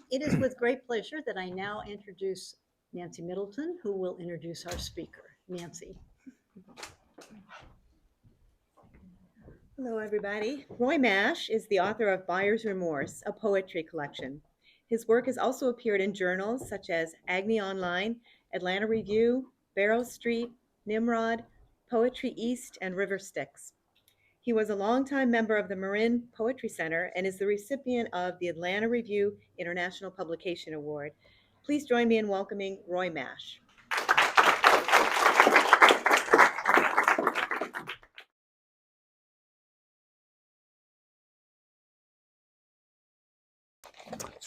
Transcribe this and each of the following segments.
It is with great pleasure that I now introduce Nancy Middleton, who will introduce our speaker. Nancy. Hello, everybody. Roy Mash is the author of Buyer's Remorse, a poetry collection. His work has also appeared in journals such as AGNI Online, Atlanta Review, Barrow Street, Nimrod, Poetry East and River Styx. He was a longtime member of the Marin Poetry Center and is the recipient of the Atlanta Review International Publication Award. Please join me in welcoming Roy Mash.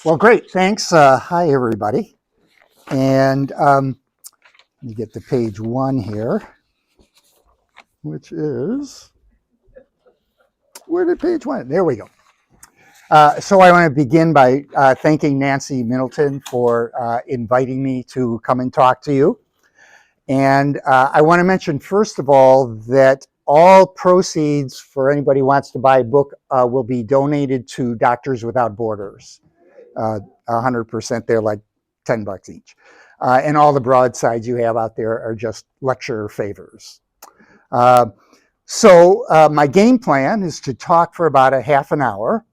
Well, great. Thanks. Hi, everybody. And let me get to page 1 here, which is, where did page 1? There we go. So I want to begin by thanking Nancy Middleton for inviting me to come and talk to you. And I want to mention, first of all, that all proceeds for anybody who wants to buy a book will be donated to Doctors Without Borders. 100%, they're like $10 each. And all the broadsides you have out there are just lecture favors. So my game plan is to talk for about a half an hour,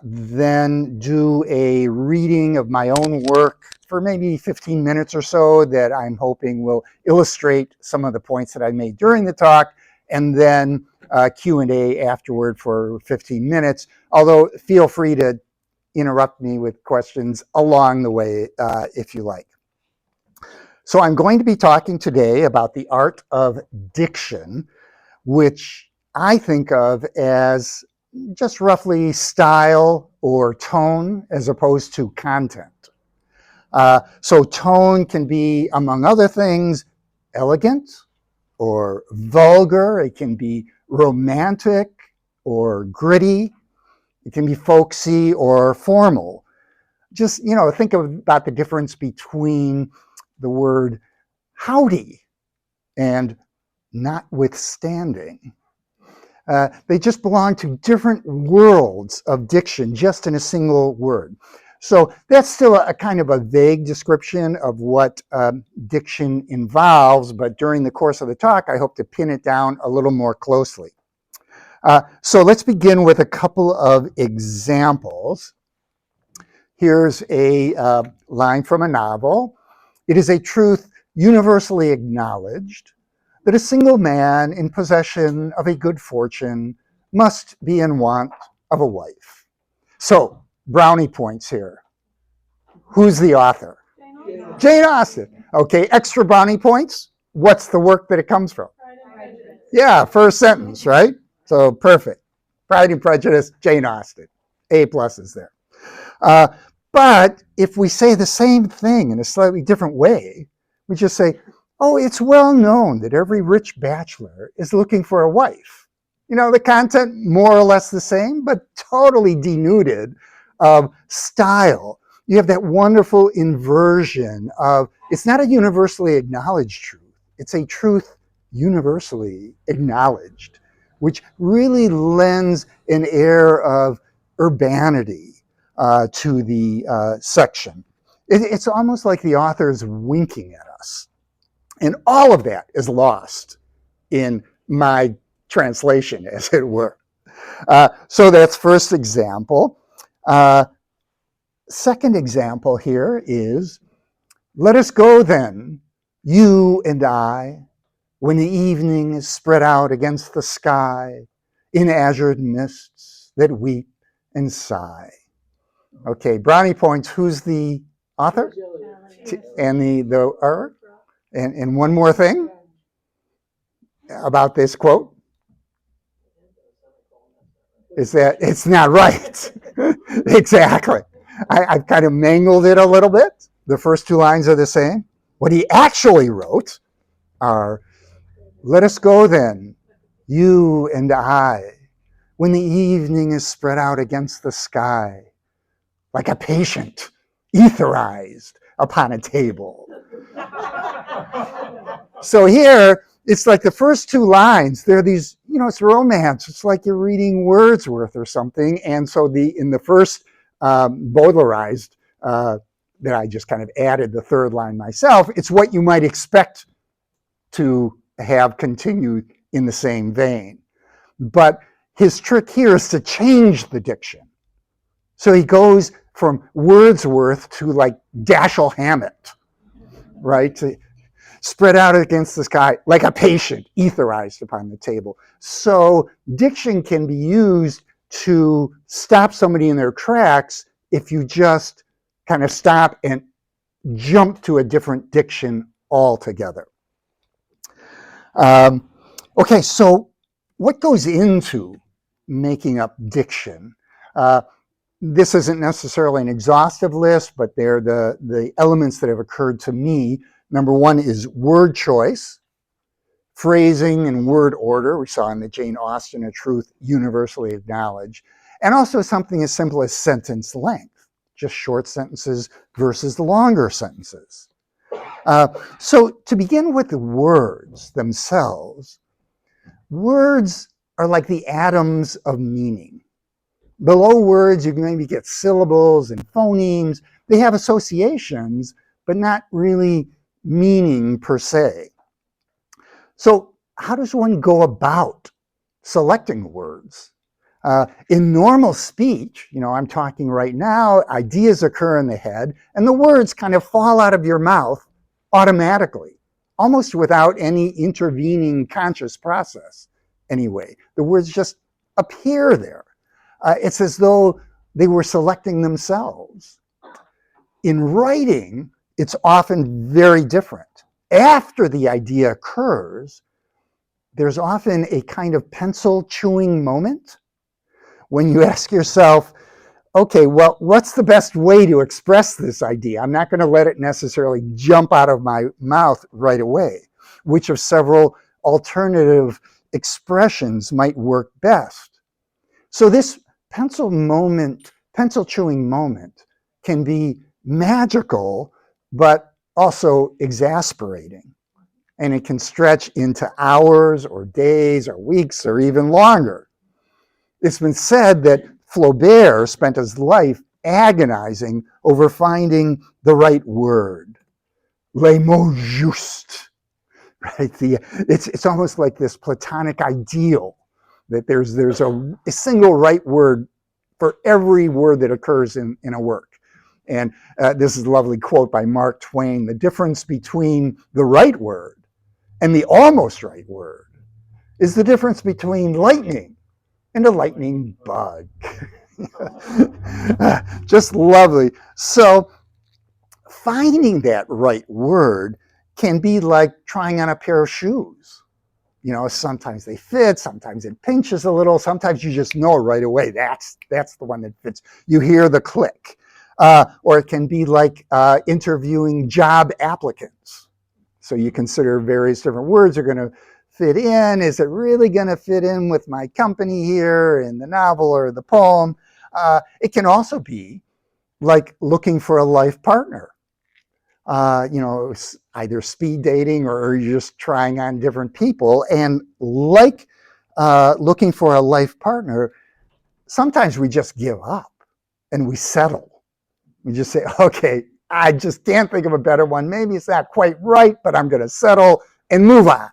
then do a reading of my own work for maybe 15 minutes or so that I'm hoping will illustrate some of the points that I made during the talk, and then Q&A afterward for 15 minutes, although feel free to interrupt me with questions along the way if you like. So I'm going to be talking today about the art of diction, which I think of as just roughly style or tone as opposed to content. So tone can be, among other things, elegant or vulgar. It can be romantic or gritty. It can be folksy or formal. Just, think about the difference between the word howdy and notwithstanding. They just belong to different worlds of diction, just in a single word. So that's still a kind of a vague description of what diction involves, but during the course of the talk, I hope to pin it down a little more closely. So let's begin with a couple of examples. Here's a line from a novel. It is a truth universally acknowledged that a single man in possession of a good fortune must be in want of a wife. So, brownie points here. Who's the author? Jane Austen. Okay, extra brownie points. What's the work that it comes from? Yeah, first sentence, right? So perfect. Pride and Prejudice, Jane Austen. A+ is there. But if we say the same thing in a slightly different way, we just say, oh, it's well known that every rich bachelor is looking for a wife. The content more or less the same, but totally denuded of style. You have that wonderful inversion of, it's not a universally acknowledged truth. It's a truth universally acknowledged, which really lends an air of urbanity to the section. It's almost like the author's winking at us. And all of that is lost in my translation, as it were. So that's first example. Second example here is, let us go then, you and I, when the evening is spread out against the sky in azured mists that weep and sigh. Okay, brownie points. Who's the author? And and one more thing about this quote is that it's not right. Exactly. I've kind of mangled it a little bit. The first 2 lines are the same. What he actually wrote are, let us go then, you and I, when the evening is spread out against the sky, like a patient, etherized upon a table. So here, it's like the first 2 lines, they're these, it's romance. It's like you're reading Wordsworth or something. And so in the first Baudelarized, that I just kind of added the third line myself. It's what you might expect to have continued in the same vein. But his trick here is to change the diction. So he goes from Wordsworth to like Dashiell Hammett, right? To spread out against the sky like a patient, etherized upon the table. So diction can be used to stop somebody in their tracks if you just kind of stop and jump to a different diction altogether. Okay, so what goes into making up diction? This isn't necessarily an exhaustive list, but they're the elements that have occurred to me. Number one is word choice, phrasing and word order. We saw in the Jane Austen, A Truth Universally Acknowledged. And also something as simple as sentence length, just short sentences versus longer sentences. So to begin with the words themselves, words are like the atoms of meaning. Below words, you can maybe get syllables and phonemes. They have associations, but not really meaning per se. So how does one go about selecting words? In normal speech, I'm talking right now, ideas occur in the head, and the words kind of fall out of your mouth automatically, almost without any intervening conscious process anyway. The words just appear there. It's as though they were selecting themselves. In writing, it's often very different. After the idea occurs, there's often a kind of pencil chewing moment when you ask yourself, okay, well, what's the best way to express this idea? I'm not going to let it necessarily jump out of my mouth right away. Which of several alternative expressions might work best? So this pencil chewing moment can be magical, but also exasperating. And it can stretch into hours or days or weeks or even longer. It's been said that Flaubert spent his life agonizing over finding the right word, les mots justes, right? It's almost like this Platonic ideal that there's a single right word for every word that occurs in a work. And this is a lovely quote by Mark Twain: the difference between the right word and the almost right word is the difference between lightning and a lightning bug. Just lovely. So finding that right word can be like trying on a pair of shoes. Sometimes they fit, sometimes it pinches a little, sometimes you just know right away that's the one that fits. You hear the click. Or it can be like interviewing job applicants. So you consider various different words are going to fit in. Is it really going to fit in with my company here in the novel or the poem? It can also be like looking for a life partner. Either speed dating or you're just trying on different people. And like looking for a life partner, sometimes we just give up and we settle. We just say, okay, I just can't think of a better one. Maybe it's not quite right, but I'm going to settle and move on.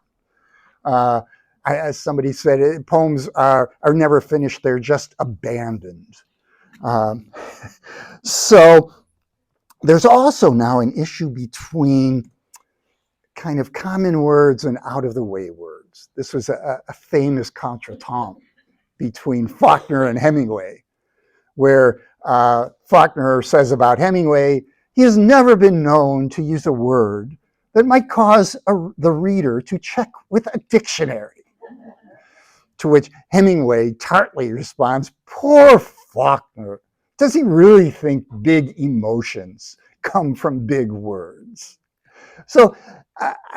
As somebody said, poems are never finished. They're just abandoned. So there's also now an issue between kind of common words and out-of-the-way words. This was a famous contretemps between Faulkner and Hemingway, where Faulkner says about Hemingway, he has never been known to use a word that might cause the reader to check with a dictionary. To which Hemingway tartly responds, poor Faulkner, does he really think big emotions come from big words? So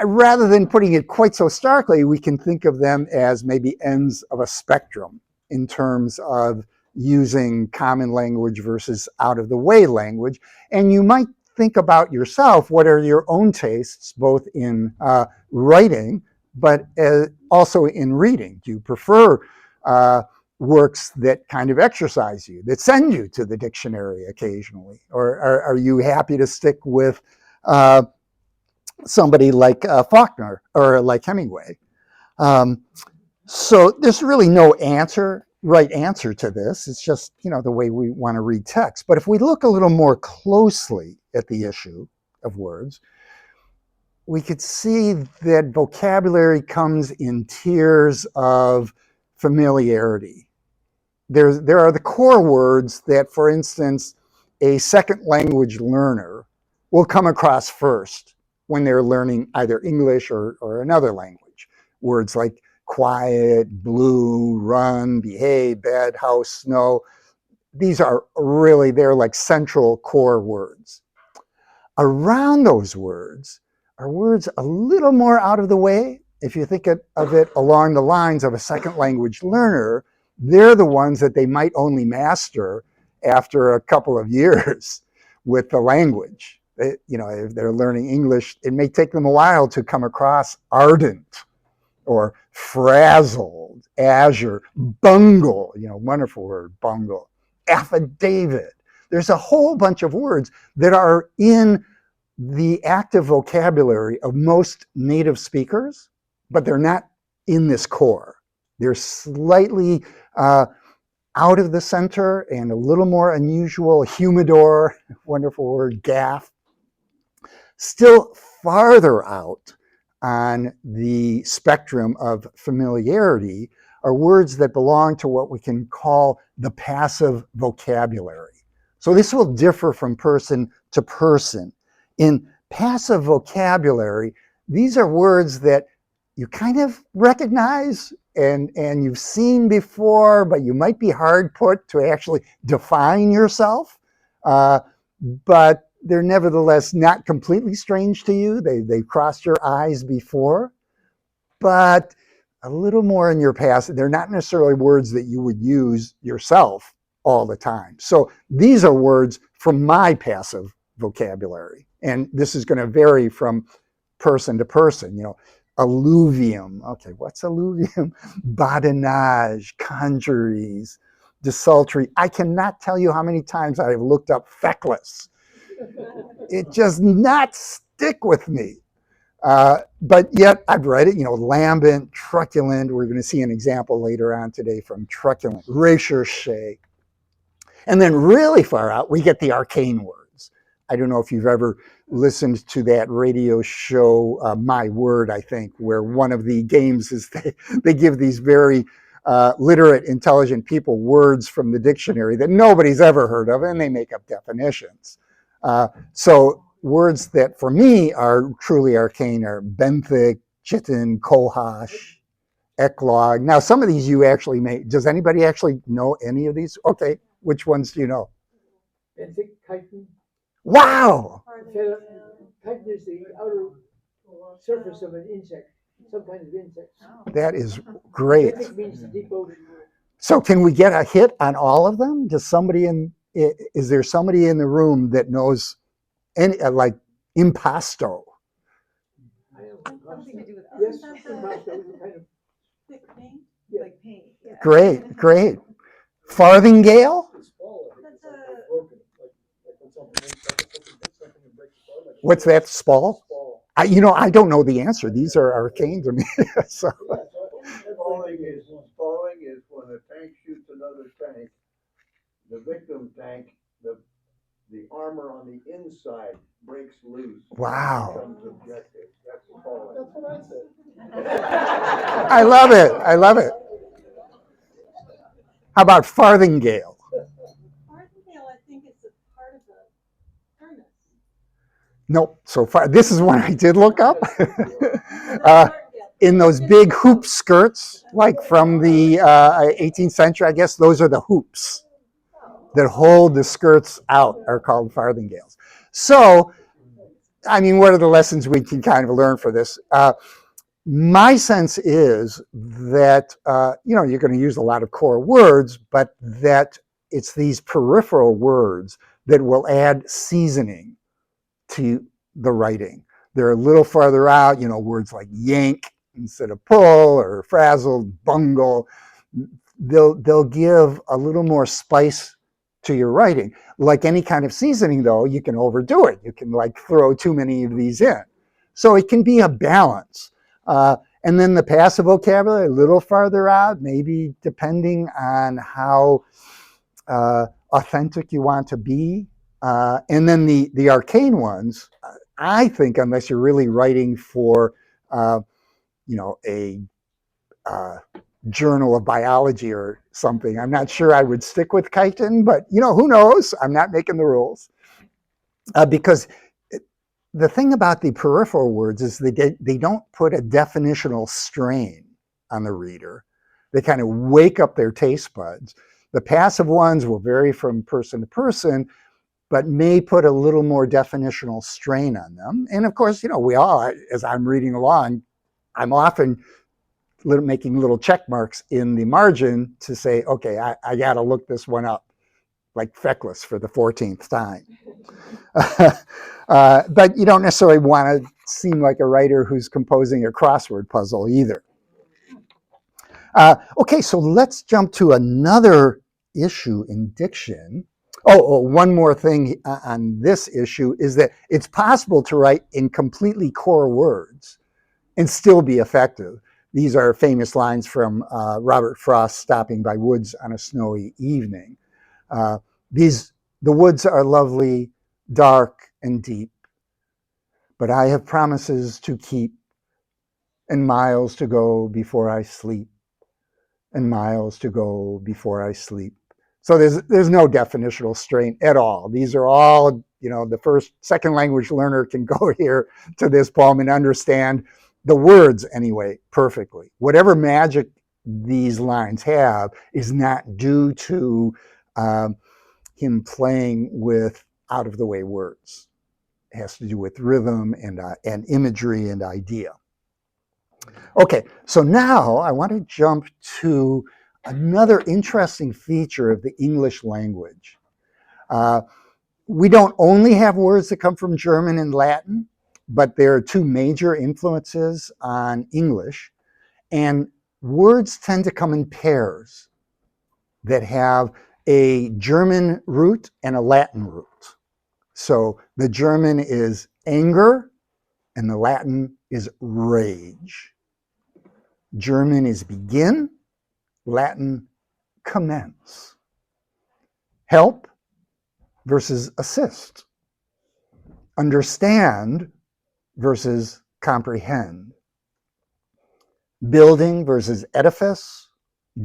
rather than putting it quite so starkly, we can think of them as maybe ends of a spectrum in terms of using common language versus out-of-the-way language. And you might think about yourself, what are your own tastes, both in writing, but also in reading? Do you prefer works that kind of exercise you, that send you to the dictionary occasionally? Or are you happy to stick with somebody like Faulkner or like Hemingway? So there's really no right answer to this. It's just, the way we want to read text. But if we look a little more closely at the issue of words, we could see that vocabulary comes in tiers of familiarity. There are the core words that, for instance, a second language learner will come across first when they're learning either English or another language. Words like quiet, blue, run, behave, bed, house, snow. These are really, they're like central core words. Around those words are words a little more out of the way. If you think of it along the lines of a second language learner, they're the ones that they might only master after a couple of years with the language. If they're learning English, it may take them a while to come across ardent or frazzled, azure, bungle, wonderful word, bungle, affidavit. There's a whole bunch of words that are in the active vocabulary of most native speakers, but they're not in this core. They're slightly out of the center and a little more unusual. Humidor, wonderful word, gaff. Still farther out on the spectrum of familiarity are words that belong to what we can call the passive vocabulary. So this will differ from person to person. In passive vocabulary, these are words that you kind of recognize and you've seen before, but you might be hard put to actually define yourself. But they're nevertheless not completely strange to you. They've crossed your eyes before, but a little more in your past. They're not necessarily words that you would use yourself all the time. So these are words from my passive vocabulary. And this is going to vary from person to person. Alluvium. Okay, what's alluvium? Badinage, congeries, desultory. I cannot tell you how many times I have looked up feckless. It just not stick with me. But yet I've read it, lambent, truculent. We're going to see an example later on today from truculent, recherche. And then really far out, we get the arcane words. I don't know if you've ever listened to that radio show, My Word, I think, where one of the games is they give these very literate, intelligent people words from the dictionary that nobody's ever heard of, and they make up definitions. So words that for me are truly arcane are benthic, chitin, kohash, eclog. Now, some of these you actually may. Does anybody actually know any of these? Okay, which ones do you know? Benthic, chitin. Wow! Chitin is the outer surface of an insect, some kind of insect. That is great. Benthic means the deep ocean. So can we get a hit on all of them? Is there somebody in the room that knows any, like impasto? Something to do with Yes, impasto. impasto is a kind of Thick paint? Yeah. Like paint, yeah. Great. Farthingale? That's a, What's that, spall? I don't know the answer. These are arcane to me. So. Spalling is when a tank shoots another tank, the victim tank, the armor on the inside breaks loose. Wow. Becomes objective. That's spalling. That's what I said. I love it. How about farthingale? martingale, I think it's a part of the furnace. Nope. So far, this is one I did look up. In those big hoop skirts, like from the 18th century, I guess those are the hoops that hold the skirts out are called farthingales. So, what are the lessons we can kind of learn for this? My sense is that, you're going to use a lot of core words, but that it's these peripheral words that will add seasoning to the writing. They're a little farther out, words like yank instead of pull, or frazzled, bungle, they'll give a little more spice to your writing. Like any kind of seasoning, though, you can overdo it. You can like throw too many of these in. So it can be a balance. And then the passive vocabulary, a little farther out, maybe depending on how authentic you want to be. And then the arcane ones, I think, unless you're really writing for, a journal of biology or something, I'm not sure I would stick with chitin, but who knows? I'm not making the rules. Because the thing about the peripheral words is they don't put a definitional strain on the reader. They kind of wake up their taste buds. The passive ones will vary from person to person, but may put a little more definitional strain on them. And of course, we all, as I'm reading along, I'm often making little check marks in the margin to say, okay, I got to look this one up, like feckless for the 14th time. But you don't necessarily want to seem like a writer who's composing a crossword puzzle either. Okay, so let's jump to another issue in diction. Oh, one more thing on this issue is that it's possible to write in completely core words and still be effective. These are famous lines from Robert Frost stopping by woods on a snowy evening. The woods are lovely, dark and deep, but I have promises to keep and miles to go before I sleep, and miles to go before I sleep. So there's no definitional strain at all. These are all, the second language learner can go here to this poem and understand the words anyway perfectly. Whatever magic these lines have is not due to him playing with out-of-the-way words. It has to do with rhythm and imagery and idea. Okay, so now I want to jump to another interesting feature of the English language. We don't only have words that come from German and Latin, but there are two major influences on English, and words tend to come in pairs that have a German root and a Latin root. So the German is anger and the Latin is rage. German is begin, Latin commence. Help versus assist. Understand versus comprehend. Building versus edifice.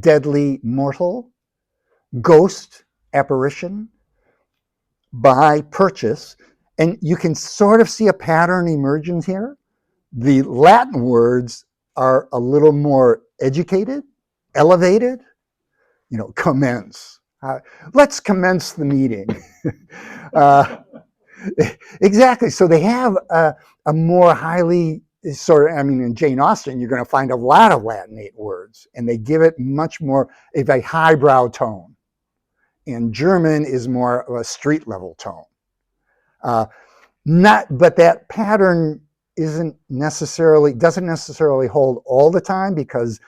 Deadly, mortal. Ghost, apparition. Buy, purchase. And you can sort of see a pattern emerging here. The Latin words are a little more educated, elevated, commence. Let's commence the meeting. Exactly. So they have a more highly in Jane Austen, you're going to find a lot of Latinate words, and they give it much more of a highbrow tone. And German is more of a street level tone. But that pattern doesn't necessarily hold all the time, because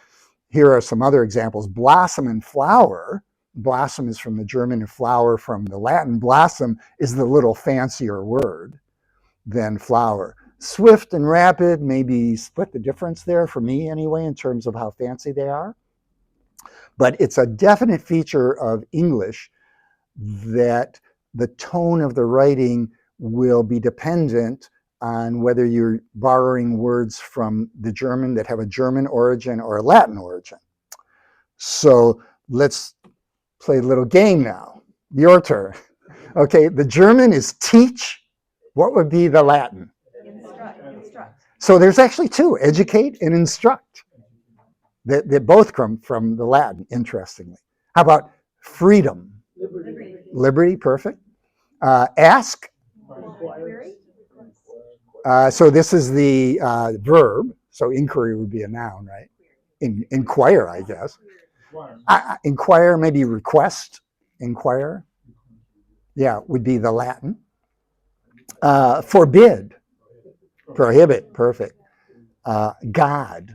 here are some other examples. Blossom and flower. Blossom is from the German and flower from the Latin. Blossom is the little fancier word than flower. Swift and rapid, maybe split the difference there for me anyway, in terms of how fancy they are. But it's a definite feature of English that the tone of the writing will be dependent on whether you're borrowing words from the German that have a German origin or a Latin origin. So let's play a little game now. Your turn. Okay, the German is teach. What would be the Latin? Instruct. So there's actually two, educate and instruct. That both come from the Latin, interestingly. How about freedom? Liberty, perfect. Ask. So this is the verb. So inquiry would be a noun, right? Inquire, I guess. Inquire, maybe request. Inquire. Yeah, would be the Latin. Forbid. Prohibit, perfect. God.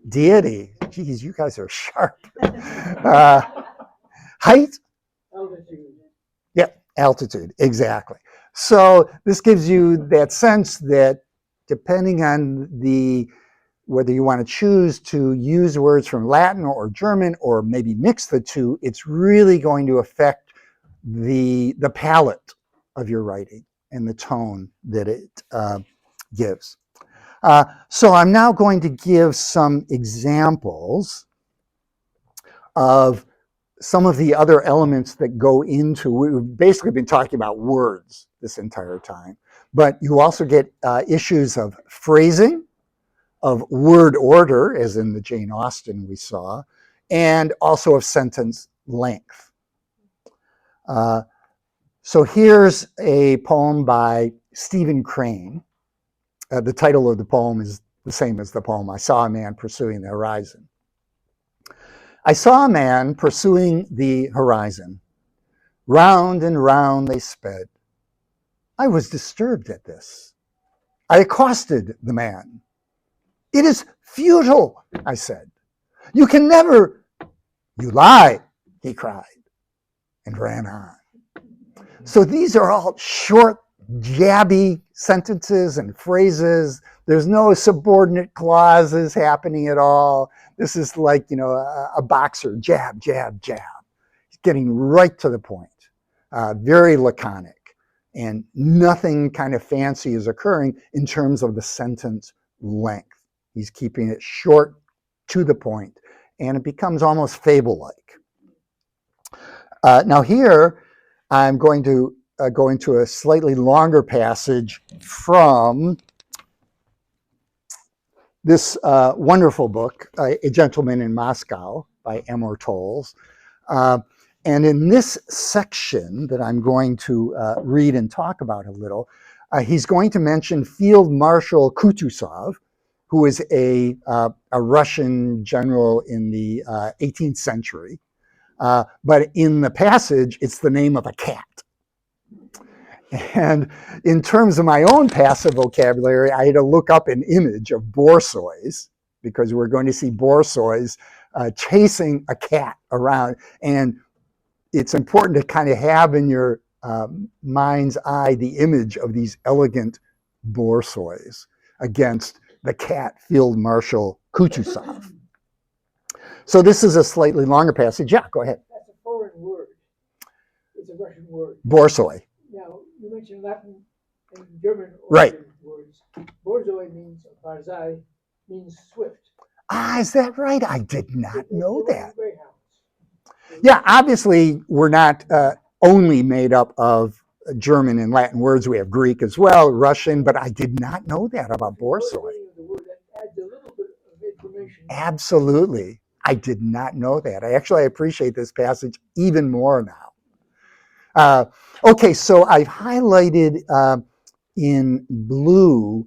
Deity. Geez, you guys are sharp. Height? Altitude. Yeah, altitude, exactly. So this gives you that sense that depending on whether you want to choose to use words from Latin or German or maybe mix the two, it's really going to affect the palette of your writing and the tone that it gives. So I'm now going to give some examples of some of the other elements that go into, we've basically been talking about words this entire time, but you also get issues of phrasing, of word order, as in the Jane Austen we saw, and also of sentence length. So here's a poem by Stephen Crane. The title of the poem is the same as the poem, I Saw a Man Pursuing the Horizon. I saw a man pursuing the horizon. Round and round they sped. I was disturbed at this. I accosted the man. It is futile, I said. You can never. You lie, he cried, and ran on. So these are all short, jabby sentences and phrases. There's no subordinate clauses happening at all. This is like, a boxer, jab, jab, jab. He's getting right to the point, very laconic, and nothing kind of fancy is occurring in terms of the sentence length. He's keeping it short, to the point, and it becomes almost fable-like. Now here, I'm going to go into a slightly longer passage from this wonderful book, A Gentleman in Moscow by Amor Towles. And in this section that I'm going to read and talk about a little, he's going to mention Field Marshal Kutuzov, who is a Russian general in the 18th century. But in the passage, it's the name of a cat. And in terms of my own passive vocabulary, I had to look up an image of borsois, because we're going to see borsois chasing a cat around. And it's important to kind of have in your mind's eye the image of these elegant borsois against the cat Field Marshal Kutuzov. So this is a slightly longer passage. Yeah, go ahead. That's a foreign word. It's a Russian word. Borsoi. Now, you mentioned Latin and German Right. words. Borzoi means, barzai means swift. Ah, is that right? I did not know They're that. greyhounds. Yeah, obviously we're not only made up of German and Latin words. We have Greek as well, Russian, but I did not know that about borsoi. Meaning of the word, that adds a little bit of information. Absolutely. I did not know that. I appreciate this passage even more now. Okay, so I've highlighted in blue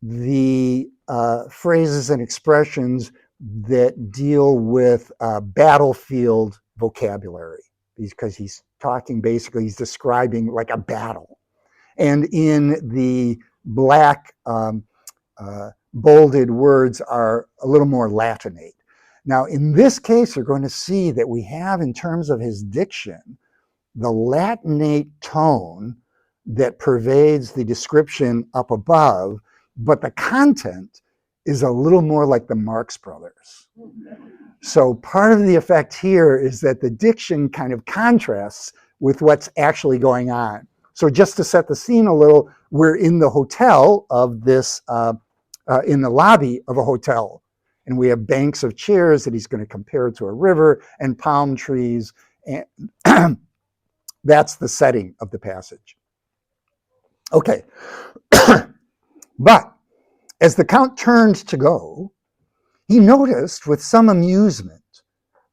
the phrases and expressions that deal with battlefield vocabulary, because he's describing like a battle. And in the black bolded words are a little more Latinate. Now, in this case, we're going to see that we have, in terms of his diction, the Latinate tone that pervades the description up above, but the content is a little more like the Marx Brothers. So part of the effect here is that the diction kind of contrasts with what's actually going on. So just to set the scene a little, we're in the hotel of this, in the lobby of a hotel. And we have banks of chairs that he's going to compare to a river and palm trees. And that's the setting of the passage. Okay. But as the Count turned to go, he noticed with some amusement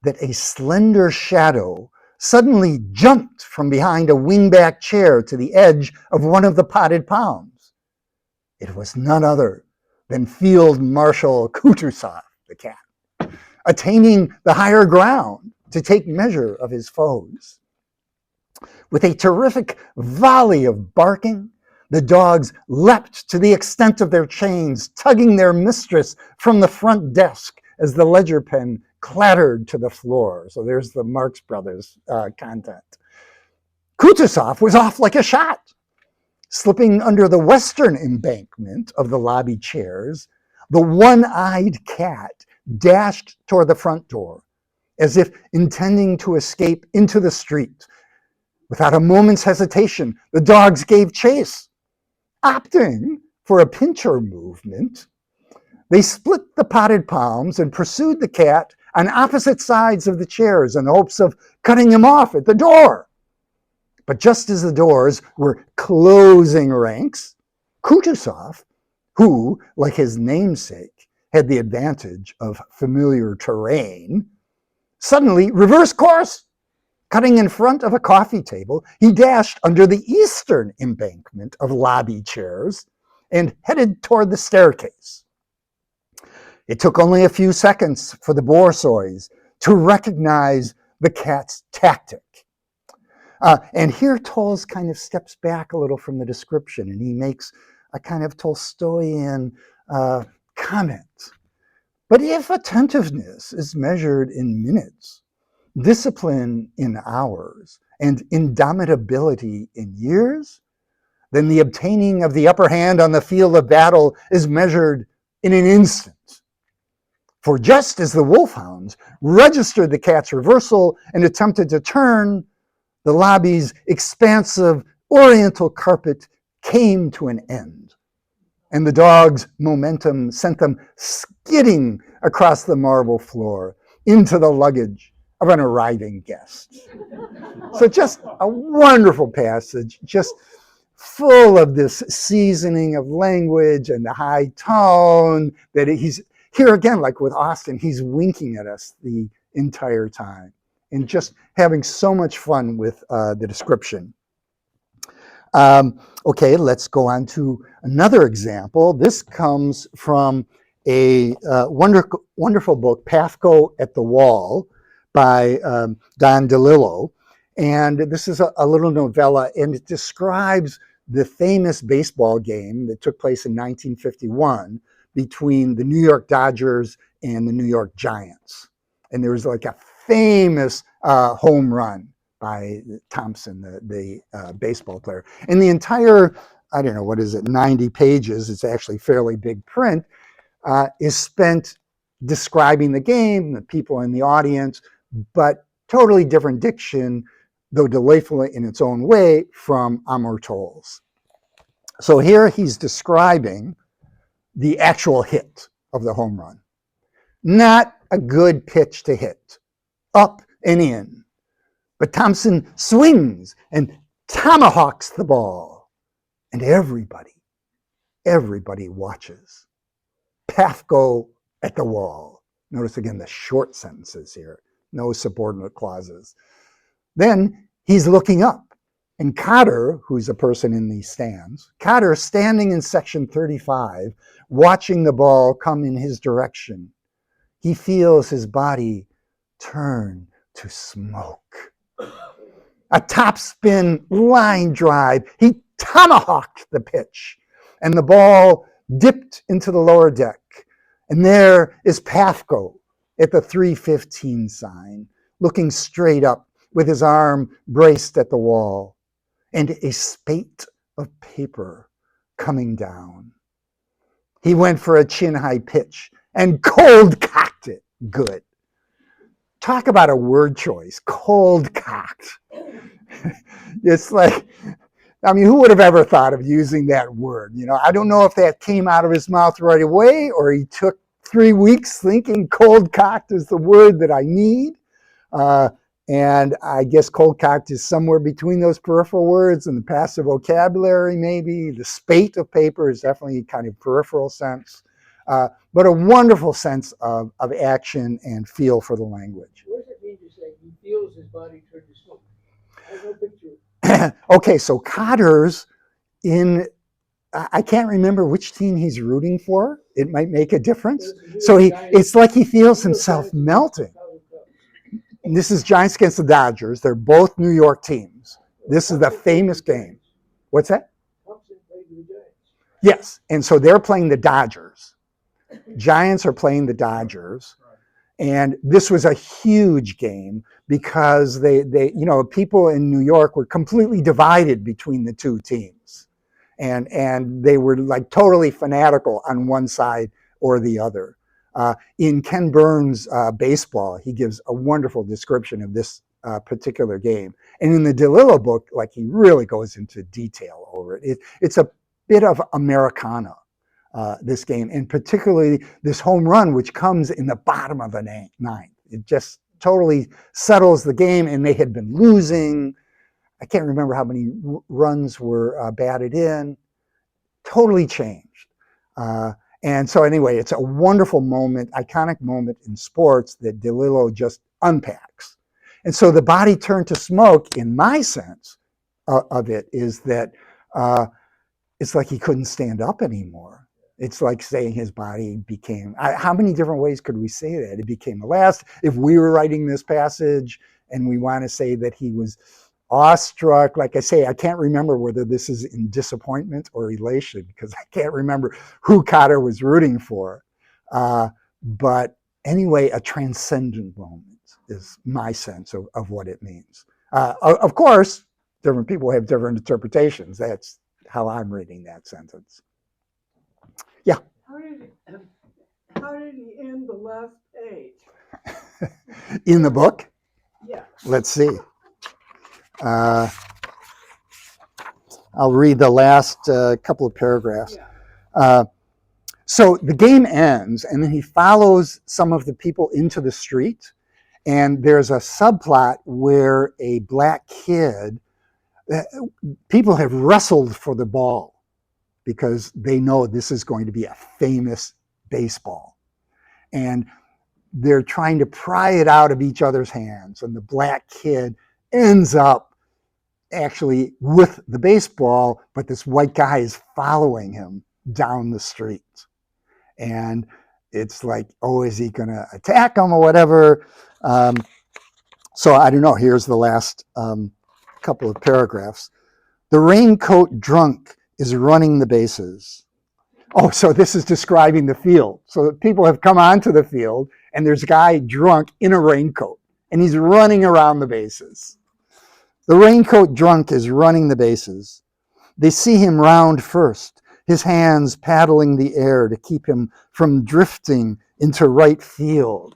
that a slender shadow suddenly jumped from behind a wingback chair to the edge of one of the potted palms. It was none other than Field Marshal Kutuzov, the cat, attaining the higher ground to take measure of his foes. With a terrific volley of barking, the dogs leapt to the extent of their chains, tugging their mistress from the front desk as the ledger pen clattered to the floor. So there's the Marx Brothers content. Kutuzov was off like a shot. Slipping under the western embankment of the lobby chairs, the one-eyed cat dashed toward the front door, as if intending to escape into the street. Without a moment's hesitation, the dogs gave chase. Opting for a pincher movement, they split the potted palms and pursued the cat on opposite sides of the chairs in hopes of cutting him off at the door. But just as the doors were closing ranks, Kutuzov, who, like his namesake, had the advantage of familiar terrain, suddenly reversed course. Cutting in front of a coffee table, he dashed under the eastern embankment of lobby chairs and headed toward the staircase. It took only a few seconds for the Borsois to recognize the cat's tactic. And here Tolles kind of steps back a little from the description, and he makes a kind of Tolstoyan comment. But if attentiveness is measured in minutes, discipline in hours, and indomitability in years, then the obtaining of the upper hand on the field of battle is measured in an instant. For just as the wolfhounds registered the cat's reversal and attempted to turn, the lobby's expansive oriental carpet came to an end, and the dog's momentum sent them skidding across the marble floor into the luggage of an arriving guest. So just a wonderful passage, just full of this seasoning of language and the high tone that he's here again, like with Austen, he's winking at us the entire time and just having so much fun with the description. Okay, let's go on to another example. This comes from a wonderful book, Pathco at the Wall, by Don DeLillo. And this is a little novella, and it describes the famous baseball game that took place in 1951 between the New York Dodgers and the New York Giants. And there was like a famous home run by Thompson, the baseball player. And the entire, I don't know, what is it, 90 pages, it's actually fairly big print, is spent describing the game, the people in the audience, but totally different diction, though delightful in its own way, from Amor Tolles. So here he's describing the actual hit of the home run. Not a good pitch to hit, up and in. But Thompson swings and tomahawks the ball, and everybody watches. Pathco at the wall. Notice again the short sentences here, no subordinate clauses. Then he's looking up, and Cotter, who's a person in these stands, Cotter standing in section 35, watching the ball come in his direction. He feels his body turn to smoke. A topspin line drive. He tomahawked the pitch, and the ball dipped into the lower deck. And there is Pathco at the 315 sign, looking straight up with his arm braced at the wall, and a spate of paper coming down. He went for a chin-high pitch and cold-cocked it good. Talk about a word choice, cold-cocked. It's like, I mean, who would have ever thought of using that word? You know, I don't know if that came out of his mouth right away or he took 3 weeks thinking cold-cocked is the word that I need. And I guess cold-cocked is somewhere between those peripheral words and the passive vocabulary, maybe. The spate of paper is definitely kind of peripheral sense. But a wonderful sense of action and feel for the language. What does it mean to say he feels his body turn to smoke? I have no picture. Okay, so Cotter's in, I can't remember which team he's rooting for. It might make a difference. So it's like he feels himself melting. And this is Giants against the Dodgers. They're both New York teams. This is the famous game. What's that? Thompson played with the Giants. Yes, and so they're playing the Dodgers. Giants are playing the Dodgers. And this was a huge game because people in New York were completely divided between the two teams. And they were like totally fanatical on one side or the other. In Ken Burns' Baseball, he gives a wonderful description of this particular game. And in the DeLillo book, like he really goes into detail over it. It's a bit of Americana, this game, and particularly this home run, which comes in the bottom of the ninth. It just totally settles the game, and they had been losing. I can't remember how many runs were batted in. Totally changed. And so anyway, it's a wonderful moment, iconic moment in sports that DeLillo just unpacks. And so the body turned to smoke, in my sense of it, is that it's like he couldn't stand up anymore. It's like saying his body became, how many different ways could we say that? It became the last. If we were writing this passage and we want to say that he was awestruck, like I say, I can't remember whether this is in disappointment or elation, because I can't remember who Cotter was rooting for. But anyway, a transcendent moment is my sense of what it means. Of course, different people have different interpretations. That's how I'm reading that sentence. Yeah. How did he end the last page? In the book? Yeah. Let's see. I'll read the last couple of paragraphs. Yeah. So the game ends, and then he follows some of the people into the street, and there's a subplot where a black kid, people have wrestled for the ball because they know this is going to be a famous baseball. And they're trying to pry it out of each other's hands, and the black kid ends up actually with the baseball, but this white guy is following him down the street. And it's like, oh, is he going to attack him or whatever? So I don't know. Here's the last couple of paragraphs. The raincoat drunk is running the bases. Oh, so this is describing the field. So people have come onto the field, and there's a guy drunk in a raincoat, and he's running around the bases. The raincoat drunk is running the bases. They see him round first, his hands paddling the air to keep him from drifting into right field.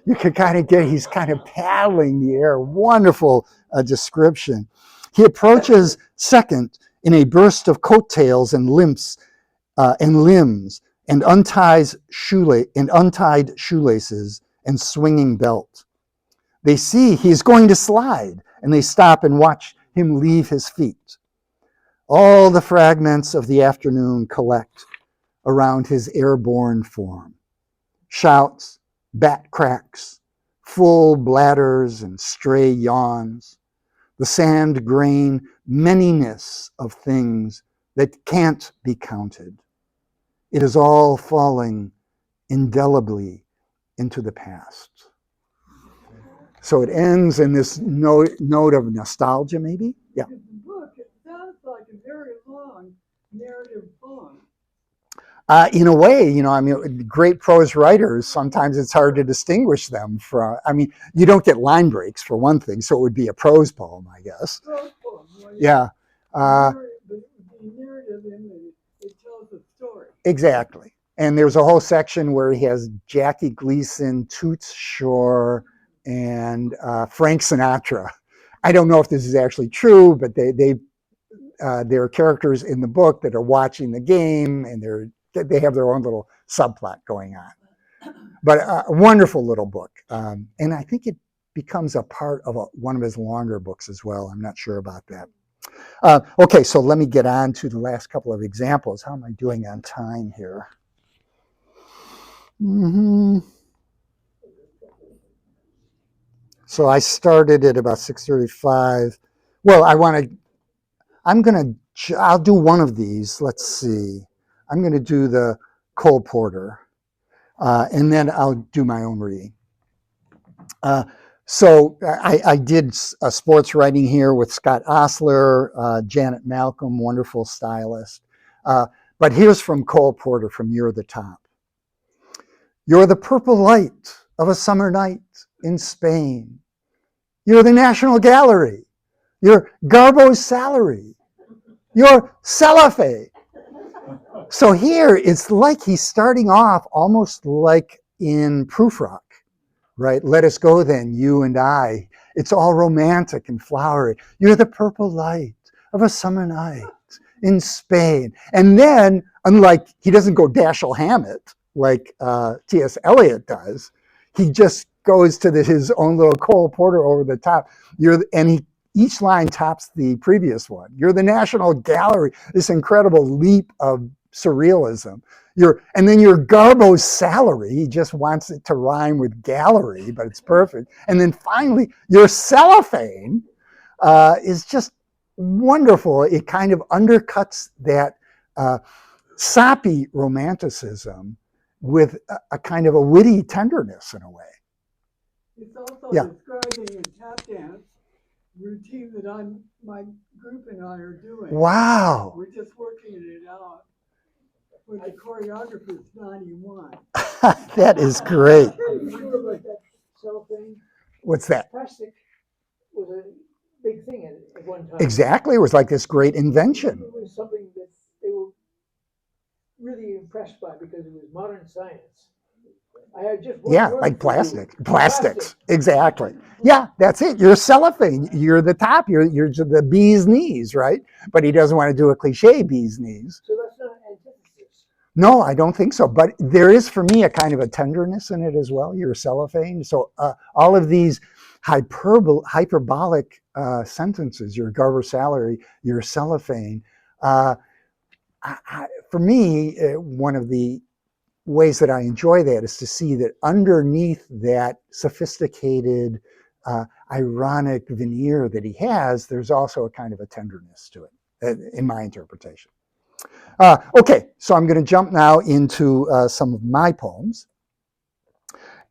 You can kind of get, he's kind of paddling the air. Wonderful description. He approaches second in a burst of coattails and limbs, and untied shoelaces and swinging belt. They see he is going to slide, and they stop and watch him leave his feet. All the fragments of the afternoon collect around his airborne form. Shouts, bat cracks, full bladders and stray yawns, the sand grain manyness of things that can't be counted. It is all falling indelibly into the past. So it ends in this note of nostalgia, maybe? Yeah. The book, it sounds like a very long narrative poem. In a way, I mean, great prose writers, sometimes it's hard to distinguish them from, I mean, you don't get line breaks for one thing, so it would be a prose poem, I guess. Prose poem, well, Yeah. the narrative in it tells a story. Exactly. And there's a whole section where he has Jackie Gleason, Toots Shore, and Frank Sinatra. I don't know if this is actually true, but there are characters in the book that are watching the game, and they have their own little subplot going on. But a wonderful little book. And I think it becomes a part of one of his longer books as well. I'm not sure about that. Okay, so let me get on to the last couple of examples. How am I doing on time here? So I started at about 6:35. Well, I'll do one of these. Let's see. I'm going to do the Cole Porter, and then I'll do my own reading. So I did a sports writing here with Scott Osler, Janet Malcolm, wonderful stylist. But here's from Cole Porter from You're the Top. You're the purple light of a summer night in Spain. You're the National Gallery. You're Garbo's salary. You're cellophane. So here it's like he's starting off almost like in Prufrock, right? Let us go then, you and I. It's all romantic and flowery. You're the purple light of a summer night in Spain. And then, unlike, he doesn't go Dashiell Hammett like T.S. Eliot does, he just goes to his own little Cole Porter over the top. Each line tops the previous one. You're the National Gallery, this incredible leap of surrealism. And then your Garbo's salary, he just wants it to rhyme with gallery, but it's perfect. And then finally, your cellophane is just wonderful. It kind of undercuts that soppy romanticism with a kind of a witty tenderness in a way. It's also Yeah. describing a tap dance routine that my group and I are doing. Wow. We're just working it out. But the choreographer's 91. That is great. Remember like that cellophane? What's that? Plastic was a big thing at one time. Exactly. It was like this great invention. It was something that they were really impressed by because it was modern science. I had just one Yeah, word like for you. plastics. Plastics. Exactly. Yeah, that's it. You're cellophane. You're the top. You're the bee's knees, right? But he doesn't want to do a cliche bee's knees. So that's not antithesis. No, I don't think so. But there is, for me, a kind of a tenderness in it as well. You're cellophane. So all of these hyperbolic sentences, your Garber salary, your cellophane. For me, one of the ways that I enjoy that is to see that underneath that sophisticated, ironic veneer that he has, there's also a kind of a tenderness to it, in my interpretation. Okay, so I'm going to jump now into some of my poems.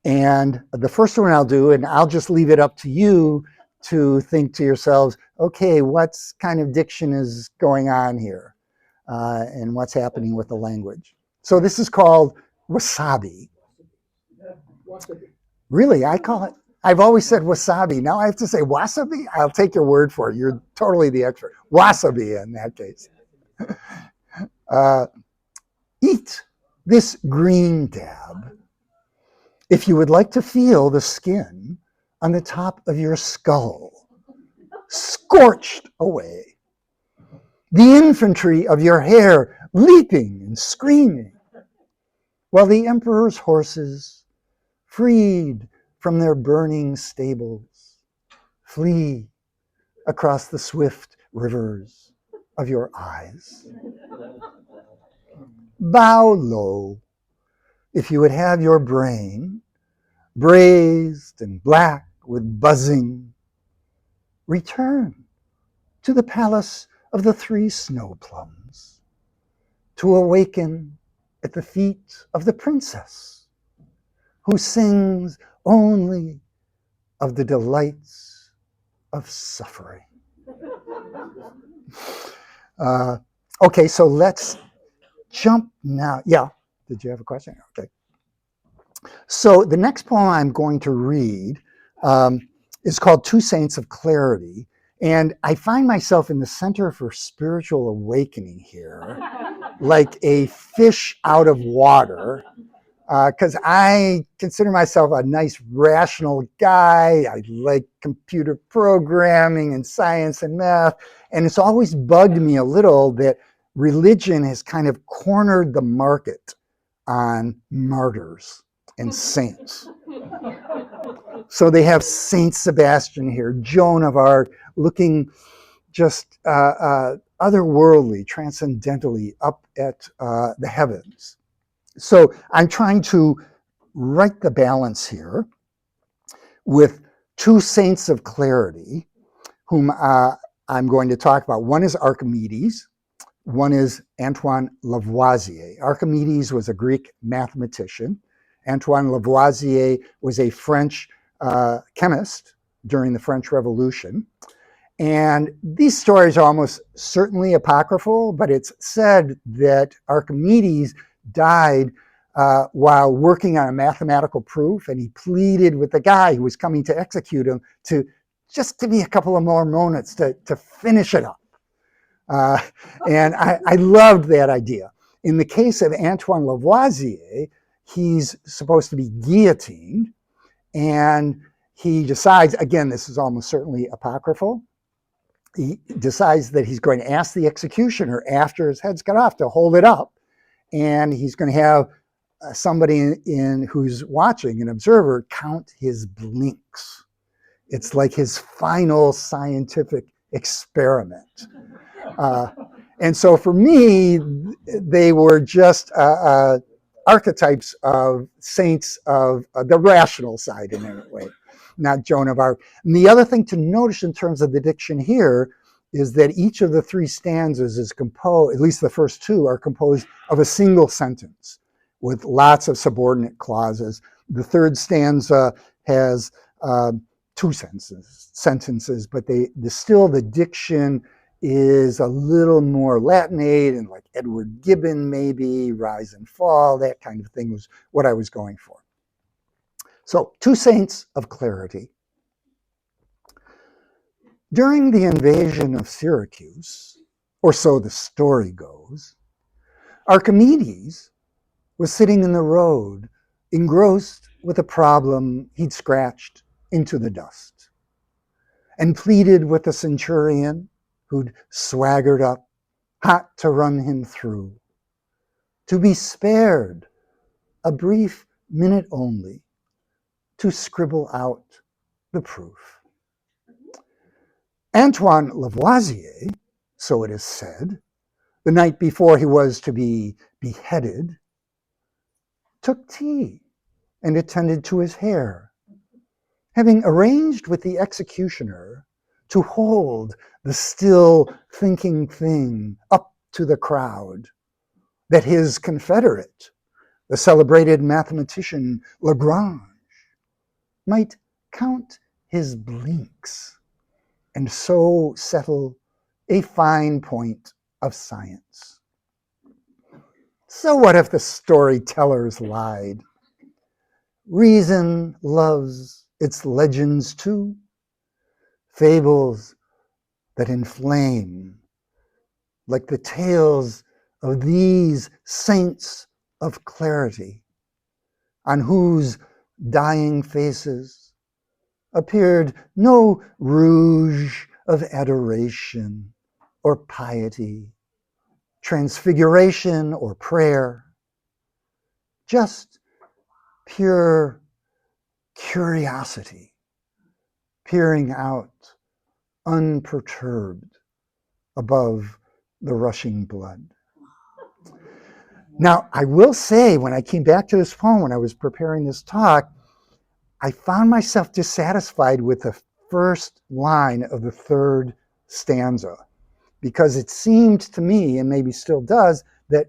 And the first one I'll do, and I'll just leave it up to you to think to yourselves, okay, what's kind of diction is going on here, and what's happening with the language. So this is called wasabi. Wasabi. Really, I call it, I've always said wasabi. Now I have to say wasabi? I'll take your word for it. You're totally the expert. Wasabi in that case. Eat this green dab if you would like to feel the skin on the top of your skull scorched away. The infantry of your hair leaping and screaming, while the emperor's horses, freed from their burning stables, flee across the swift rivers of your eyes. Bow low if you would have your brain, brazed and black with buzzing, return to the palace of the three snow plums, to awaken at the feet of the princess, who sings only of the delights of suffering. Okay, so let's jump now. Yeah, did you have a question? Okay. So the next poem I'm going to read is called Two Saints of Clarity. And I find myself in the Center for Spiritual Awakening here, like a fish out of water, because I consider myself a nice rational guy. I like computer programming and science and math. And it's always bugged me a little that religion has kind of cornered the market on martyrs and saints. So they have Saint Sebastian here, Joan of Arc, looking just otherworldly, transcendentally up at the heavens. So I'm trying to right the balance here with two saints of clarity, whom I'm going to talk about. One is Archimedes. One is Antoine Lavoisier. Archimedes was a Greek mathematician. Antoine Lavoisier was a French chemist during the French Revolution. And these stories are almost certainly apocryphal, but it's said that Archimedes died while working on a mathematical proof, and he pleaded with the guy who was coming to execute him to just give me a couple of more moments to finish it up. And I loved that idea. In the case of Antoine Lavoisier, he's supposed to be guillotined, and he decides, again, this is almost certainly apocryphal, he decides that he's going to ask the executioner after his head's cut off to hold it up, and he's going to have somebody in who's watching, an observer, count his blinks. It's like his final scientific experiment. And so for me, they were just archetypes of saints of the rational side in any way, not Joan of Arc. And the other thing to notice in terms of the diction here is that each of the three stanzas is composed, at least the first two, are composed of a single sentence with lots of subordinate clauses. The third stanza has two sentences, but still the diction is a little more Latinate and like Edward Gibbon maybe, rise and fall, that kind of thing was what I was going for. So, two saints of clarity. During the invasion of Syracuse, or so the story goes, Archimedes was sitting in the road, engrossed with a problem he'd scratched into the dust, and pleaded with the centurion who'd swaggered up, hot to run him through, to be spared a brief minute only to scribble out the proof. Antoine Lavoisier, so it is said, the night before he was to be beheaded, took tea and attended to his hair, having arranged with the executioner to hold the still thinking thing up to the crowd, that his confederate, the celebrated mathematician Lagrange, might count his blinks and so settle a fine point of science. So what if the storytellers lied? Reason loves its legends too, fables that inflame, like the tales of these saints of clarity, on whose dying faces appeared no rouge of adoration or piety, transfiguration or prayer, just pure curiosity, peering out unperturbed above the rushing blood. Now, I will say, when I came back to this poem, when I was preparing this talk, I found myself dissatisfied with the first line of the third stanza, because it seemed to me, and maybe still does, that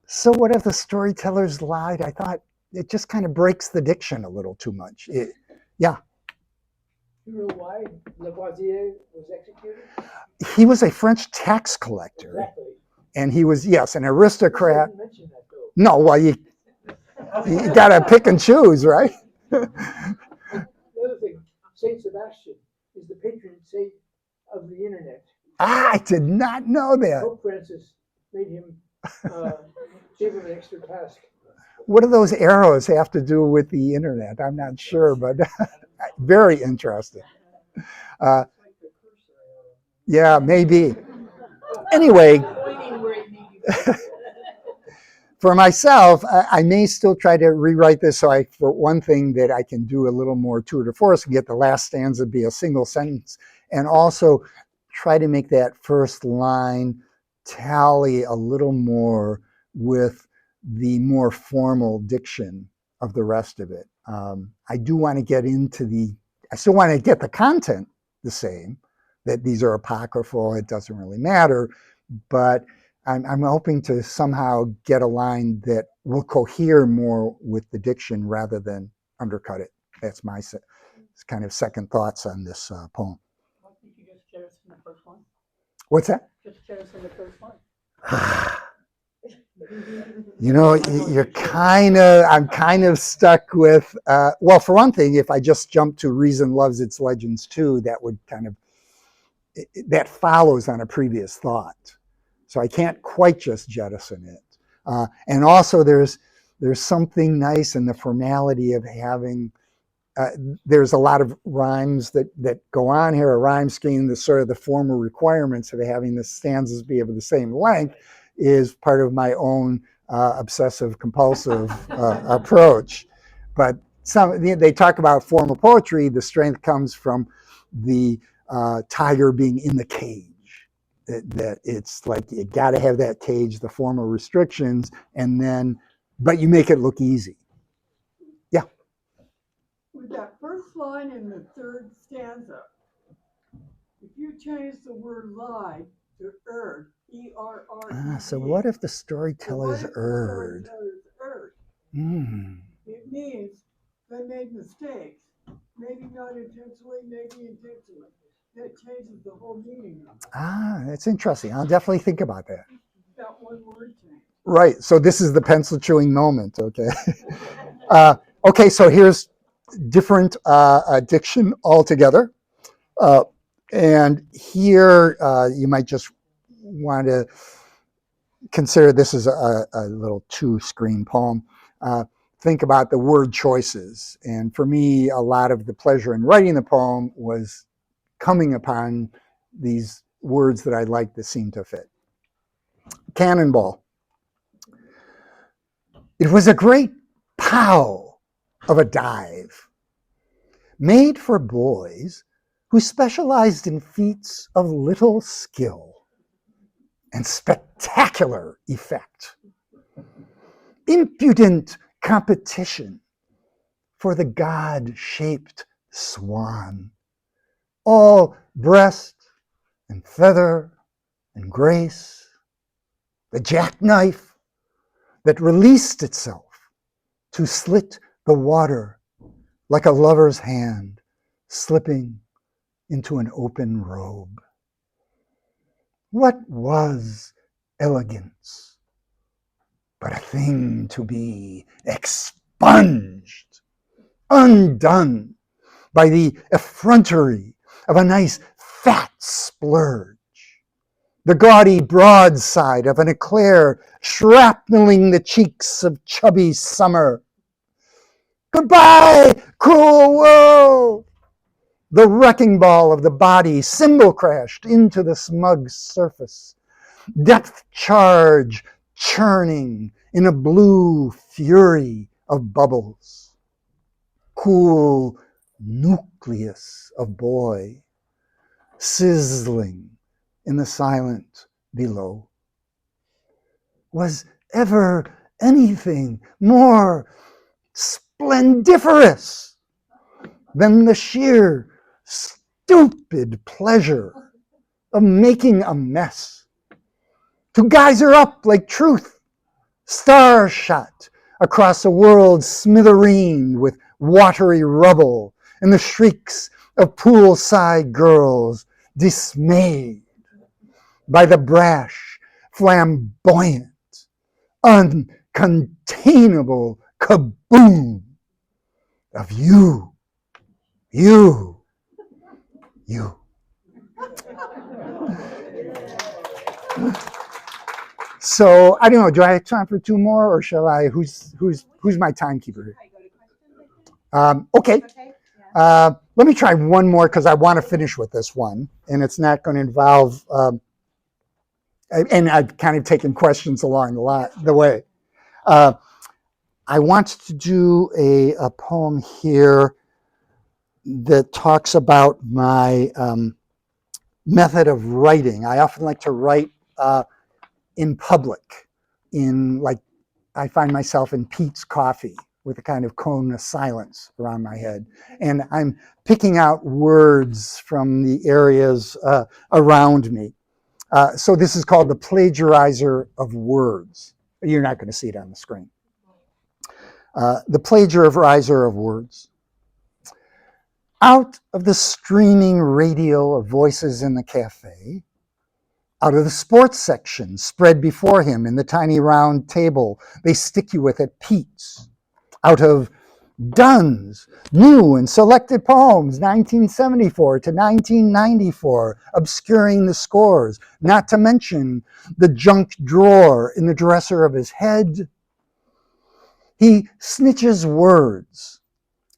so what if the storytellers lied? I thought it just kind of breaks the diction a little too much. Yeah. You know why Lavoisier was executed? He was a French tax collector. Exactly. And he was, yes, an aristocrat. You didn't mention that, though. No, well, you got to pick and choose, right? The other thing, Saint Sebastian is the patron saint of the internet. I did not know that. Pope Francis made him, gave him an extra task. What do those arrows have to do with the internet? I'm not sure, but very interesting. Yeah, maybe. Anyway, for myself, I may still try to rewrite this so for one thing, that I can do a little more tour de force and get the last stanza be a single sentence, and also try to make that first line tally a little more with the more formal diction of the rest of it. I do want to get into I still want to get the content the same, that these are apocryphal, it doesn't really matter, but I'm hoping to somehow get a line that will cohere more with the diction rather than undercut it. That's my kind of second thoughts on this poem. Why didn't you just jettison the first one? What's that? Just jettison the first one. You know, I'm kind of stuck with, well, for one thing, if I just jump to Reason Loves Its Legends too, that would that follows on a previous thought. So I can't quite just jettison it. And also there's something nice in the formality of having, there's a lot of rhymes that go on here, a rhyme scheme, the sort of the formal requirements of having the stanzas be of the same length is part of my own obsessive compulsive approach. But they talk about formal poetry, the strength comes from the tiger being in the cage. That it's like you got to have that cage, the formal restrictions, and then, but you make it look easy. Yeah. With that first line in the third stanza, if you change the word lie to erd, E-R-R-E-D. So what if the storyteller's erred? It means they made mistakes, maybe not intentionally, maybe intentionally. That changes the whole meaning of it. That's interesting. I'll definitely think about that. That one word change. Right. So this is the pencil chewing moment. Okay. Okay. So here's different diction altogether. And here you might just want to consider this as a little 2-screen poem. Think about the word choices. And for me, a lot of the pleasure in writing the poem was coming upon these words that I liked that seemed to fit. Cannonball. It was a great pow of a dive, made for boys who specialized in feats of little skill and spectacular effect. Impudent competition for the God-shaped swan, all breast and feather and grace, the jackknife that released itself to slit the water like a lover's hand slipping into an open robe. What was elegance but a thing to be expunged, undone by the effrontery of a nice fat splurge, the gaudy broadside of an eclair shrapneling the cheeks of chubby summer. Goodbye, cruel world! The wrecking ball of the body cymbal crashed into the smug surface. Depth charge churning in a blue fury of bubbles. Cool nucleus of boy sizzling in the silent below. Was ever anything more splendiferous than the sheer stupid pleasure of making a mess? To geyser up like truth, star shot across a world smithereened with watery rubble and the shrieks of poolside girls dismayed by the brash, flamboyant, uncontainable kaboom of you. So I don't know. Do I have time for 2 more, or shall I? Who's my timekeeper here? Okay. Let me try one more because I want to finish with this one, and it's not going to involve. And I've kind of taken questions along the way. I want to do a poem here that talks about my method of writing. I often like to write in public, I find myself in Pete's Coffee with a kind of cone of silence around my head. And I'm picking out words from the areas around me. So this is called the plagiarizer of words. You're not going to see it on the screen. The plagiarizer of words. Out of the streaming radio of voices in the cafe, Out of the sports section spread before him in the tiny round table they stick you with at Pete's. Out of Dunn's new and selected poems, 1974 to 1994, obscuring the scores, not to mention the junk drawer in the dresser of his head. He snitches words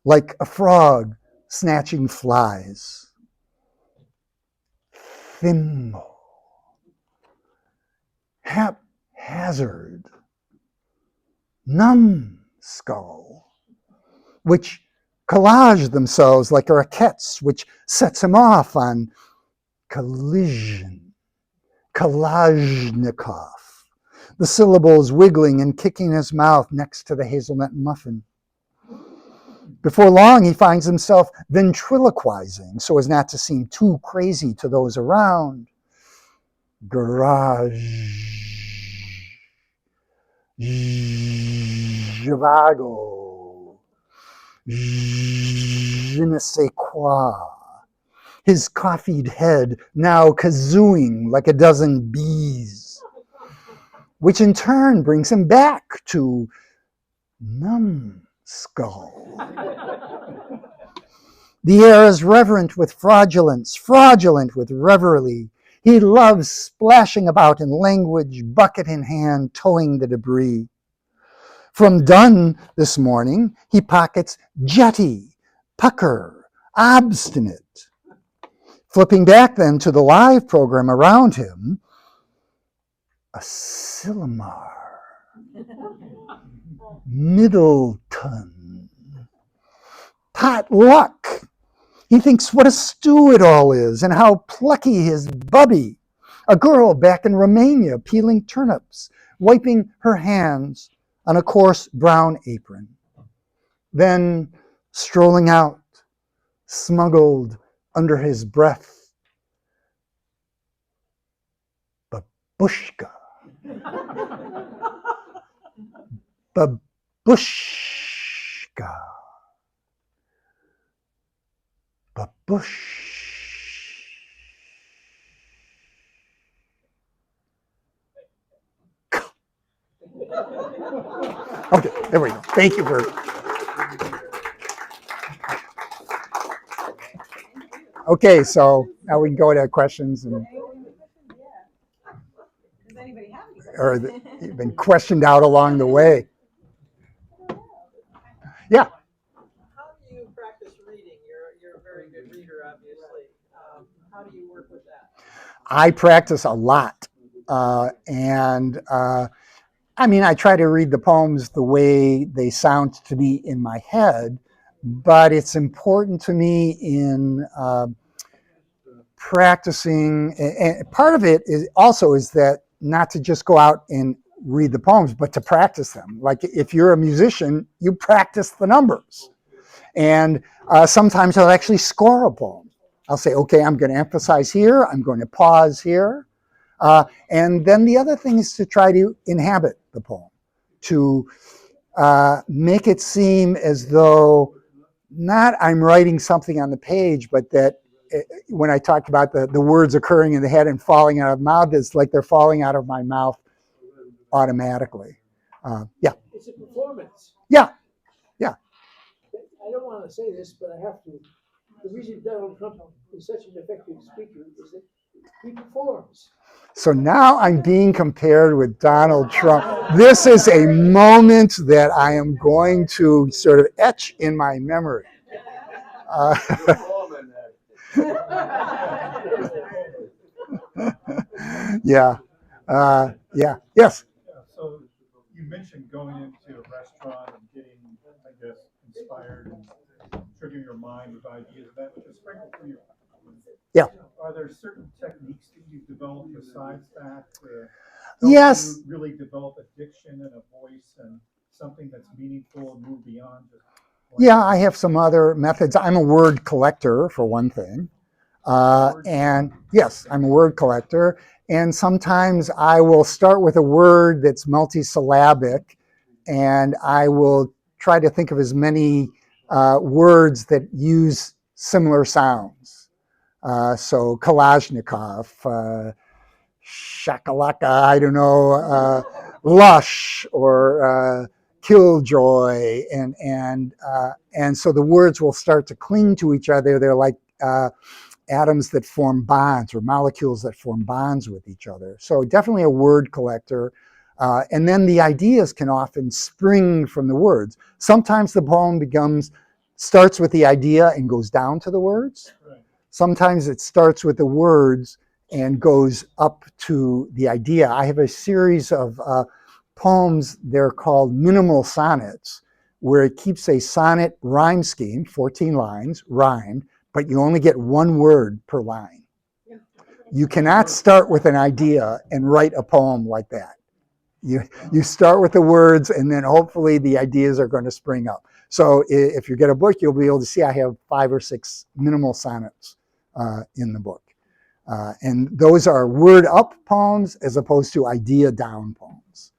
like a frog snatching flies. Thimble. Haphazard. Numbskull. Which collage themselves like raquettes, which sets him off on collision. Kalashnikov. The syllables wiggling and kicking his mouth next to the hazelnut muffin. Before long, he finds himself ventriloquizing so as not to seem too crazy to those around. Garage. Zhivago. Je ne sais quoi. His coffeed head now kazooing like a dozen bees, which in turn brings him back to numbskull. The air is reverent with fraudulence, fraudulent with revelry. He loves splashing about in language, bucket in hand, towing the debris. From Dunn this morning, he pockets jetty, pucker, obstinate. Flipping back then to the live program around him, a Silmar, Middleton, potluck. He thinks what a stew it all is and how plucky his bubby, a girl back in Romania peeling turnips, wiping her hands on a coarse brown apron. Then strolling out, smuggled under his breath, babushka. Babushka. Babush. Okay, there we go. Thank you for. Okay, so now we can go to questions and. Or you've been questioned out along the way. Yeah. How do you practice reading? You're a very good reader, obviously. How do you work with that? I practice a lot. I mean, I try to read the poems the way they sound to me in my head, but it's important to me in practicing, and part of it is also is that not to just go out and read the poems, but to practice them. Like if you're a musician, you practice the numbers. And sometimes I'll actually score a poem. I'll say, okay, I'm going to emphasize here, I'm going to pause here. And then the other thing is to try to inhabit the poem, to make it seem as though not I'm writing something on the page, but that when I talked about the words occurring in the head and falling out of the mouth, it's like they're falling out of my mouth automatically. Yeah. It's a performance. Yeah. Yeah. I don't want to say this, but I have to. The reason Donald Trump is such an effective speaker is that he performs. So now I'm being compared with Donald Trump. This is a moment that I am going to sort of etch in my memory. Yeah. Yeah. Yes. So you mentioned going into a restaurant and getting, I guess, inspired and triggering your mind with ideas of that, which is sprinkled through your. Yeah. Are there certain techniques that you've developed besides that to help Yes. you really develop a diction and a voice and something that's meaningful and move beyond just? Yeah, I have some other methods. I'm a word collector, for one thing. And yes, I'm a word collector. And sometimes I will start with a word that's multisyllabic, and I will try to think of as many words that use similar sounds. So Kalashnikov, shakalaka, I don't know, lush or killjoy, and so the words will start to cling to each other. They're like atoms that form bonds or molecules that form bonds with each other. So definitely a word collector. And then the ideas can often spring from the words. Sometimes the poem starts with the idea and goes down to the words. Right. Sometimes it starts with the words and goes up to the idea. I have a series of poems, they're called minimal sonnets, where it keeps a sonnet rhyme scheme, 14 lines, rhymed, but you only get one word per line. You cannot start with an idea and write a poem like that. You start with the words, and then hopefully the ideas are going to spring up. So if you get a book, you'll be able to see I have 5 or 6 minimal sonnets in the book. And those are word up poems as opposed to idea down poems.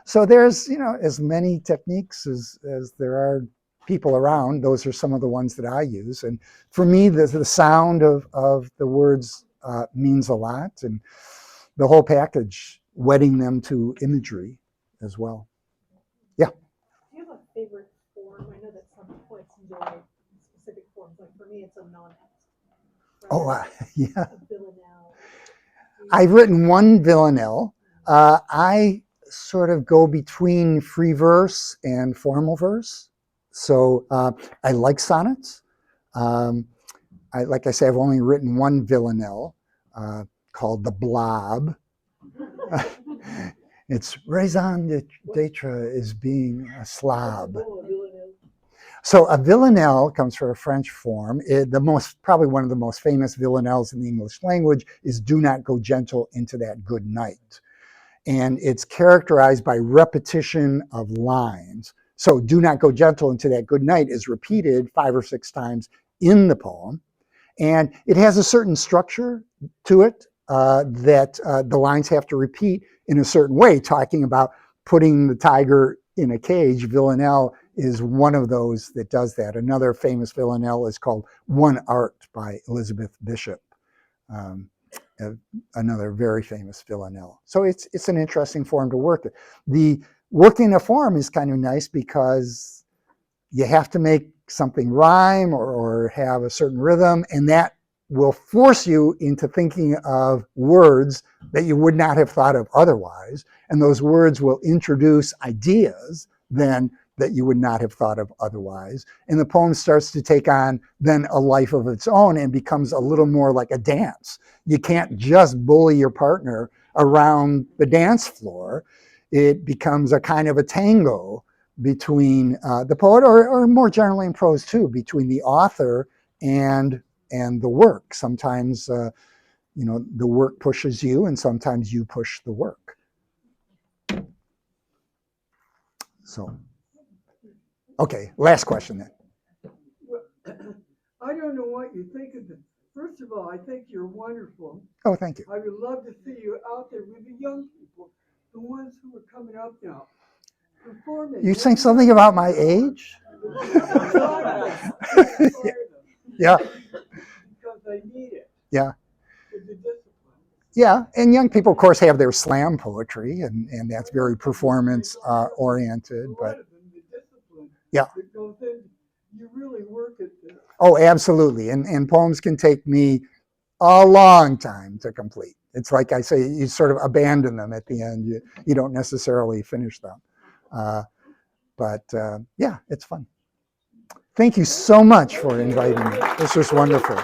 So there's, as many techniques as there are people around. Those are some of the ones that I use. And for me, the sound of the words means a lot, and the whole package, wedding them to imagery as well. Yeah. Do you have a favorite form? I know that some poets enjoy specific forms. Like for me, it's a nonnet. Oh, yeah. A villanelle. I've written one villanelle. I sort of go between free verse and formal verse. So I like sonnets. Like I say, I've only written one villanelle called The Blob. It's raison d'etre is being a slob. So a villanelle comes from a French form. Probably one of the most famous villanelles in the English language is "Do not go gentle into that good night." And it's characterized by repetition of lines. So "Do not go gentle into that good night" is repeated 5 or 6 times in the poem. And it has a certain structure to it that the lines have to repeat in a certain way, talking about putting the tiger in a cage. Villanelle is one of those that does that. Another famous villanelle is called One Art by Elizabeth Bishop, another very famous villanelle. So it's an interesting form to work with. The working a form is kind of nice because you have to make something rhyme or have a certain rhythm, and that will force you into thinking of words that you would not have thought of otherwise. And those words will introduce ideas then that you would not have thought of otherwise. And the poem starts to take on then a life of its own and becomes a little more like a dance. You can't just bully your partner around the dance floor. It becomes a kind of a tango between the poet, or more generally in prose too, between the author and the work. Sometimes, the work pushes you, and sometimes you push the work. So, okay, last question then. I don't know what you think of this. First of all, I think you're wonderful. Oh, thank you. I would love to see you out there with the young people, the ones who are coming up now. You saying something about my age? Yeah. Because they need it. Yeah. With the discipline. Yeah, and young people, of course, have their slam poetry, and that's very performance oriented. But yeah. You really work at this. Oh, absolutely. And poems can take me a long time to complete. It's like I say, you sort of abandon them at the end. You don't necessarily finish them. But yeah, it's fun. Thank you so much for inviting me. This was wonderful.